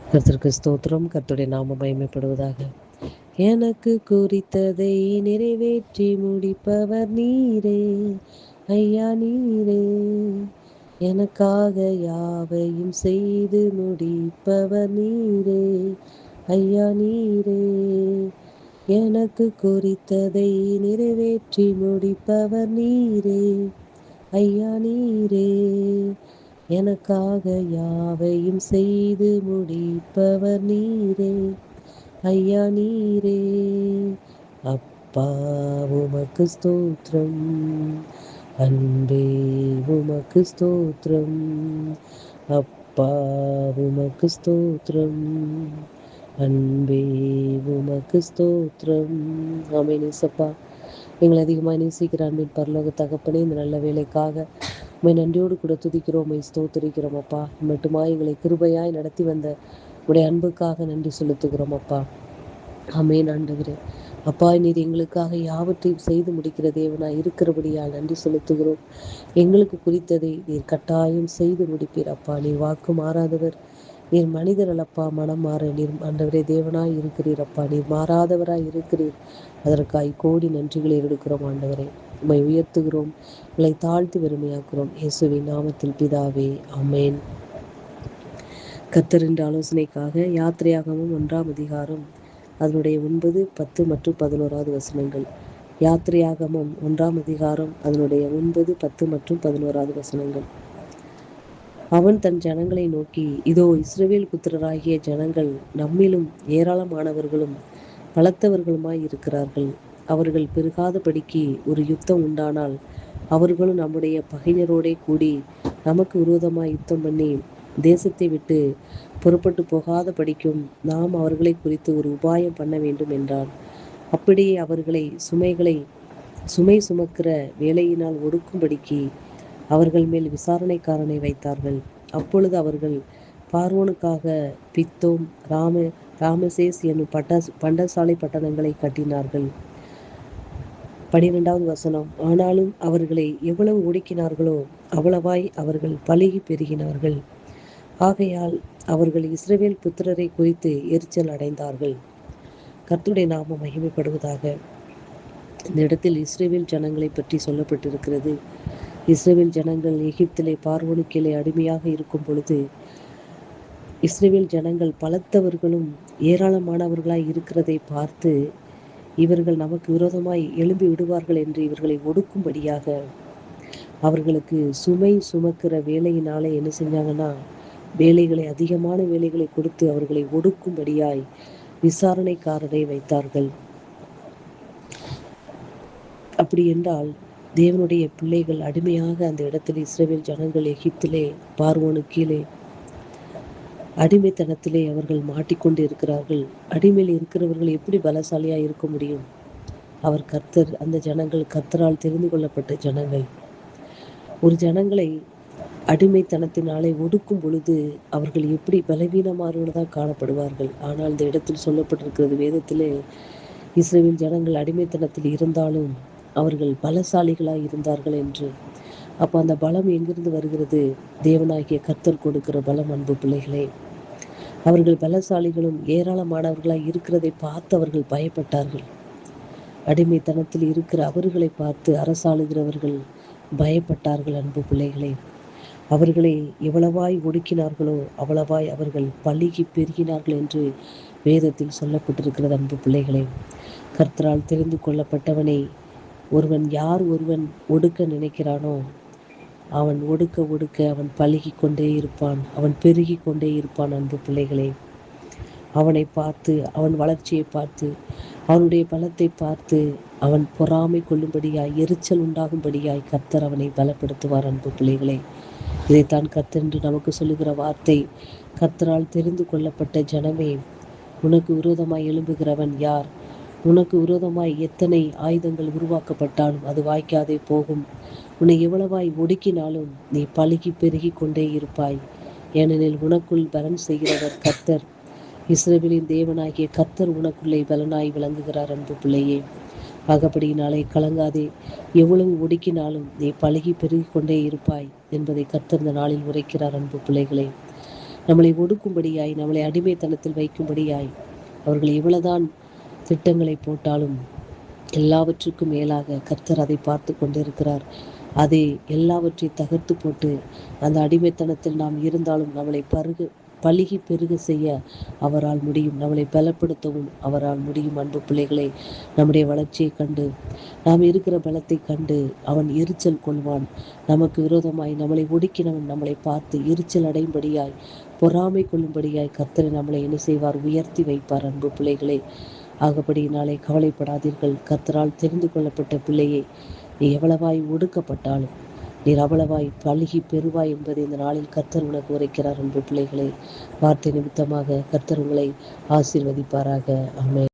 கர்த்தருக்கு ஸ்தோத்திரம். கர்த்தருடைய நாமம் மகிமைப்படுவதாக. எனக்கு குறித்ததை நிறைவேற்றி முடிப்பவர் நீரே, ஐயா நீரே. எனக்காக யாவையும் செய்து முடிப்பவர் நீரே, ஐயா நீரே. எனக்கு குறித்ததை நிறைவேற்றி முடிப்பவர் நீரே, ஐயா நீரே. எனக்காக யாவையும் செய்து முடிப்பவர் நீரே, ஐயா நீரே. அப்பா உமக்கு ஸ்தோத்திரம், அன்பே உமக்கு ஸ்தோத்திரம், அப்பா உமக்கு ஸ்தோத்திரம், அன்பே உமக்கு ஸ்தோத்திரம். ஆமென் இயேசப்பா. எங்களை அதிகமாக நேசிக்கிற அன்பின் பரலோக தகப்பனே, இந்த நல்ல வேலைக்காக உம்மை நன்றியோடு கூட துதிக்கிறோம், உம்மை ஸ்தோத்திரிக்கிறோம் அப்பா. மட்டுமா எங்களை கிருபையாய் நடத்தி வந்த உடைய அன்புக்காக நன்றி செலுத்துகிறோம் அப்பா. ஆமென் ஆண்டவரே. அப்பா, நீர் எங்களுக்காக யாவற்றையும் செய்து முடிக்கிற தேவனாய் இருக்கிறபடியால் நன்றி செலுத்துகிறோம். எங்களுக்கு குறித்ததை நீர் கட்டாயம் செய்து முடிப்பீர் அப்பா. நீர் வாக்கு மாறாதவர். நீர் மனிதர் அல்லப்பா, மனம் மாற நீர் ஆண்டவரே தேவனாய் இருக்கிறீர் அப்பா. நீர் மாறாதவராய் இருக்கிறீர். அதற்காய் கோடி நன்றிகளை எடுக்கிறோம் ஆண்டவரே. உம்மை உயர்த்துகிறோம், உங்களை தாழ்த்தி பெருமையாக்குறோம். இயேசுவின் நாமத்தில் பிதாவே, ஆமென். கர்த்தர் என்ற ஆலோசனைக்காக யாத்திரையாகமம் 1ஆம் அதிகாரம் அதனுடைய 9, 10 மற்றும் 11வது வசனங்கள். யாத்திரையாகமம் 1ஆம் அதிகாரம் அதனுடைய 9, 10 மற்றும் 11வது வசனங்கள். அவன் தன் ஜனங்களை நோக்கி, இதோ இஸ்ரவேல் புத்திரராகிய ஜனங்கள் நம்மிலும் ஏராளமானவர்களும் பலத்தவர்களுமாய் இருக்கிறார்கள். அவர்கள் பெருகாதபடிக்கு ஒரு யுத்தம் உண்டானால் அவர்களும் நம்முடைய பகைஞரோடே கூடி நமக்கு விரோதமாய் யுத்தம் பண்ணி தேசத்தை விட்டு புறப்பட்டு போகாத படிக்கும் நாம் அவர்களை குறித்து ஒரு உபாயம் பண்ண வேண்டும் என்றான். அப்படியே அவர்களை சுமை சுமக்கிற வேலையினால் ஒடுக்கும்படிக்கு அவர்கள் மேல் விசாரணைக்காரனை வைத்தார்கள். அப்பொழுது அவர்கள் பார்வோனுக்காக பித்தோம், ராமசேஸ் என்னும் பண்டசாலை பட்டணங்களை கட்டினார்கள். 12வது வசனம். ஆனாலும் அவர்களை எவ்வளவு ஒடுக்கினார்களோ அவ்வளவாய் அவர்கள் பலுகி பெருகினார்கள். ஆகையால் அவர்கள் இஸ்ரவேல் புத்திரரை குறித்து எரிச்சல் அடைந்தார்கள். கர்த்தருடைய நாமம் மகிமைப்படுவதாக. இந்த இடத்தில் இஸ்ரவேல் ஜனங்களை பற்றி சொல்லப்பட்டிருக்கிறது. இஸ்ரவேல் ஜனங்கள் எகிப்திலே பார்வோனுக்கீழே அடிமையாக இருக்கும் பொழுது இஸ்ரவேல் ஜனங்கள் பலத்தவர்களும் ஏராளமானவர்களாய் இருக்கிறதை பார்த்து இவர்கள் நமக்கு விரோதமாய் எழும்பி விடுவார்கள் என்று இவர்களை ஒடுக்கும்படியாக அவர்களுக்கு சுமை சுமக்கிற வேலையினாலே என்ன செஞ்சாங்கன்னா, அதிகமான வேலைகளை கொடுத்து அவர்களை ஒடுக்கும்படியாய் விசாரணைக்காரரை வைத்தார்கள். அப்படி என்றால் தேவனுடைய பிள்ளைகள் அடிமையாக அந்த இடத்தில் இஸ்ரவேல் ஜனங்கள் எகிப்திலே பார்வோனு கீழே அடிமைத்தனத்திலே அவர்கள் மாட்டிக்கொண்டு இருக்கிறார்கள். அடிமையில் இருக்கிறவர்கள் எப்படி பலசாலியா இருக்க முடியும்? அவர் கர்த்தர். அந்த ஜனங்கள் கர்த்தரால் தெரிந்து கொள்ளப்பட்ட ஜனங்கள். ஒரு ஜனங்களை அடிமைத்தனத்தினாலே ஒடுக்கும் பொழுது அவர்கள் எப்படி பலவீனமானவர்களாக காணப்படுவார்கள். ஆனால் இந்த இடத்தில் சொல்லப்பட்டிருக்கிறது வேதத்திலே, இஸ்ரவேல் ஜனங்கள் அடிமைத்தனத்தில் இருந்தாலும் அவர்கள் பலசாலிகளாய் இருந்தார்கள் என்று. அப்போ அந்த பலம் எங்கிருந்து வருகிறது? தேவனாகிய கர்த்தர் கொடுக்கிற பலம். அன்பு பிள்ளைகளே, அவர்கள் பலசாலிகளும் ஏராளமானவர்களாய் இருக்கிறதை பார்த்து அவர்கள் பயப்பட்டார்கள். அடிமைத்தனத்தில் இருக்கிற அவர்களை பார்த்து அரசாளுகிறவர்கள் பயப்பட்டார்கள். அன்பு பிள்ளைகளே, அவர்களை எவ்வளவாய் ஒடுக்கினார்களோ அவ்வளவாய் அவர்கள் பலுகி பெருகினார்கள் என்று வேதத்தில் சொல்லப்பட்டிருக்கிறது. அன்பு பிள்ளைகளே, கர்த்தரால் தெரிந்து கொள்ளப்பட்டவனை ஒருவன் ஒடுக்க நினைக்கிறானோ அவன் ஒடுக்க ஒடுக்க அவன் பலுகி கொண்டே இருப்பான், அவன் பெருகி கொண்டே இருப்பான். அன்பு பிள்ளைகளே, அவனை பார்த்து, அவன் வளர்ச்சியை பார்த்து, அவனுடைய பலத்தை பார்த்து அவன் பொறாமை கொள்ளும்படியாய், எரிச்சல் உண்டாகும்படியாய் கர்த்தர் அவனை பலப்படுத்துவார். அன்பு பிள்ளைகளே, இதைத்தான் கர்த்தர் என்று நமக்கு சொல்லுகிற வார்த்தை. கர்த்தரால் தெரிந்து கொள்ளப்பட்ட ஜனமே, உனக்கு விரோதமாய் எழும்புகிறவன் யார்? உனக்கு விரோதமாய் எத்தனை ஆயுதங்கள் உருவாக்கப்பட்டாலும் அது வாய்க்காதே போகும். உன்னை எவ்வளவாய் ஒடுக்கினாலும் நீ பலுகி பெருகி கொண்டே இருப்பாய். ஏனெனில் உனக்குள் பலன் செய்கிறவர் கர்த்தர். இஸ்ரவேலின் தேவனாகிய கர்த்தர் உனக்குள்ளே பலனாய் விளங்குகிறார். அன்பு பிள்ளையே, ஆகப்படியினாலே கலங்காதே. எவ்வளவு ஒடுக்கினாலும் நீ பலுகி பெருகி கொண்டே இருப்பாய் என்பதை கர்த்தர் இந்த நாளில் உரைக்கிறார். அன்பு பிள்ளைகளே, நம்மளை ஒடுக்கும்படியாய், நம்மளை அடிமைத்தனத்தில் வைக்கும்படியாய் அவர்கள் எவ்வளவுதான் திட்டங்களை போட்டாலும் எல்லாவற்றுக்கும் மேலாக கர்த்தர் அதை பார்த்து கொண்டிருக்கிறார். அதை எல்லாவற்றையும் தகர்த்து போட்டு அந்த அடிமைத்தனத்தில் நாம் இருந்தாலும் நம்மளை பலுகி பெருக செய்ய அவரால் முடியும். நம்மளை பலப்படுத்தவும் அவரால் முடியும். அன்பு பிள்ளைகளை, நம்முடைய வளர்ச்சியை கண்டு, நாம் இருக்கிற பலத்தை கண்டு அவன் எரிச்சல் கொள்வான். நமக்கு விரோதமாய் நம்மளை ஒடுக்கினவன் நம்மளை பார்த்து எரிச்சல் அடையும்படியாய், பொறாமை கொள்ளும்படியாய் கர்த்தரை நம்மளை என்ன செய்வார்? உயர்த்தி வைப்பார். அன்பு பிள்ளைகளே, ஆகபடியினாலே கவலைப்படாதீர்கள். கர்த்தரால் தெரிந்து கொள்ளப்பட்ட பிள்ளையை, நீ எவ்வளவாய் ஒடுக்கப்பட்டாலும் நீர் அவ்வளவாய் பலுகி பெறுவாய் என்பதை இந்த நாளில் கர்த்தர் உனக்கு உரைக்கிறார். அன்பு பிள்ளைகளே, வார்த்தை நிமித்தமாக கர்த்தர் உங்களை ஆசீர்வதிப்பாராக. ஆமென்.